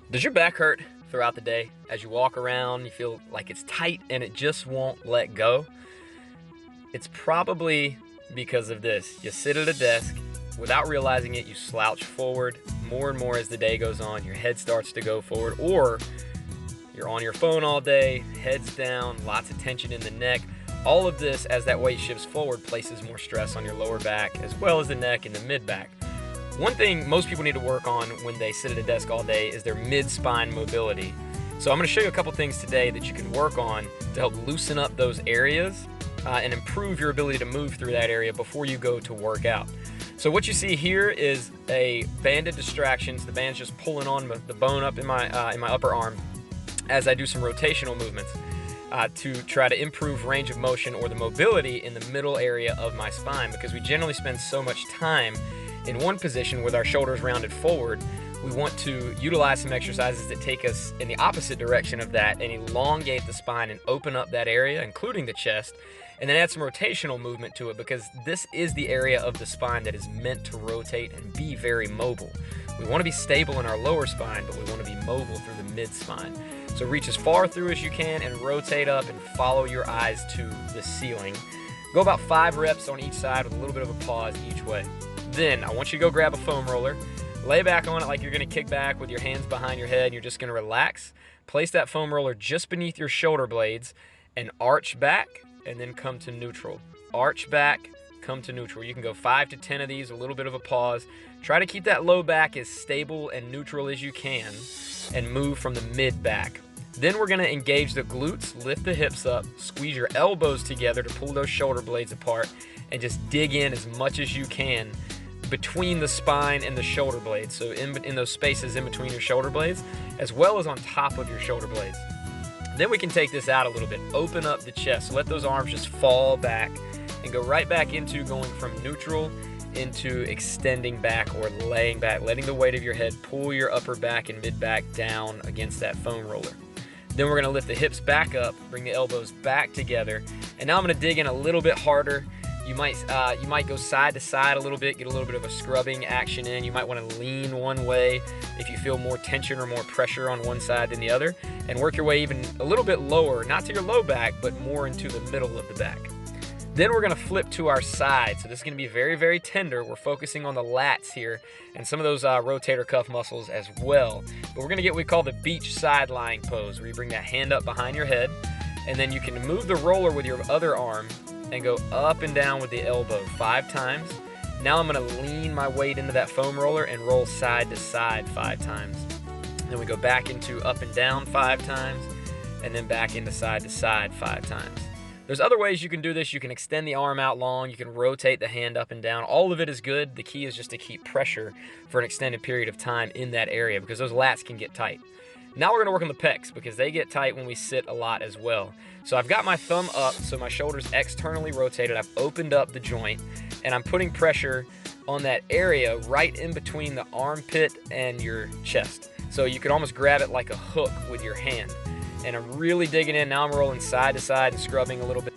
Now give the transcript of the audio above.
Does your back hurt throughout the day? As you walk around, you feel like it's tight and it just won't let go? It's probably because of this. You sit at a desk, without realizing it, you slouch forward more and more as the day goes on. Your head starts to go forward, or you're on your phone all day, head's down, lots of tension in the neck. All of this, as that weight shifts forward, places more stress on your lower back as well as the neck and the mid-back. One thing most people need to work on when they sit at a desk all day is their mid-spine mobility. So I'm going to show you a couple things today that you can work on to help loosen up those areas and improve your ability to move through that area before you go to work out. So what you see here is a banded distractions. The band's just pulling on the bone up in my upper arm as I do some rotational movements to try to improve range of motion or the mobility in the middle area of my spine, because we generally spend so much time in one position with our shoulders rounded forward. We want to utilize some exercises that take us in the opposite direction of that and elongate the spine and open up that area, including the chest, and then add some rotational movement to it, because this is the area of the spine that is meant to rotate and be very mobile. We want to be stable in our lower spine, but we want to be mobile through the mid spine. So reach as far through as you can and rotate up and follow your eyes to the ceiling. Go about 5 reps on each side with a little bit of a pause each way. Then I want you to go grab a foam roller, lay back on it like you're going to kick back with your hands behind your head, and you're just going to relax. Place that foam roller just beneath your shoulder blades and arch back, and then come to neutral. Arch back, come to neutral. You can go 5 to 10 of these, a little bit of a pause. Try to keep that low back as stable and neutral as you can and move from the mid back. Then we're going to engage the glutes, lift the hips up, squeeze your elbows together to pull those shoulder blades apart, and just dig in as much as you can between the spine and the shoulder blades. So in those spaces in between your shoulder blades, as well as on top of your shoulder blades. Then we can take this out a little bit. Open up the chest. Let those arms just fall back and go right back into going from neutral into extending back or laying back, letting the weight of your head pull your upper back and mid back down against that foam roller. Then we're going to lift the hips back up, bring the elbows back together, and now I'm going to dig in a little bit harder. You might go side to side a little bit, get a little bit of a scrubbing action in. You might want to lean one way if you feel more tension or more pressure on one side than the other, and work your way even a little bit lower, not to your low back, but more into the middle of the back. Then we're going to flip to our side. So this is going to be very, very tender. We're focusing on the lats here and some of those rotator cuff muscles as well. But we're going to get what we call the beach side lying pose, where you bring that hand up behind your head, and then you can move the roller with your other arm and go up and down with the elbow 5 times. Now I'm going to lean my weight into that foam roller and roll side to side 5 times. Then we go back into up and down 5 times, and then back into side to side 5 times. There's other ways you can do this. You can extend the arm out long. You can rotate the hand up and down. All of it is good. The key is just to keep pressure for an extended period of time in that area, because those lats can get tight. Now we're going to work on the pecs, because they get tight when we sit a lot as well. So I've got my thumb up, so my shoulder's externally rotated. I've opened up the joint, and I'm putting pressure on that area right in between the armpit and your chest. So you could almost grab it like a hook with your hand. And I'm really digging in. Now I'm rolling side to side and scrubbing a little bit.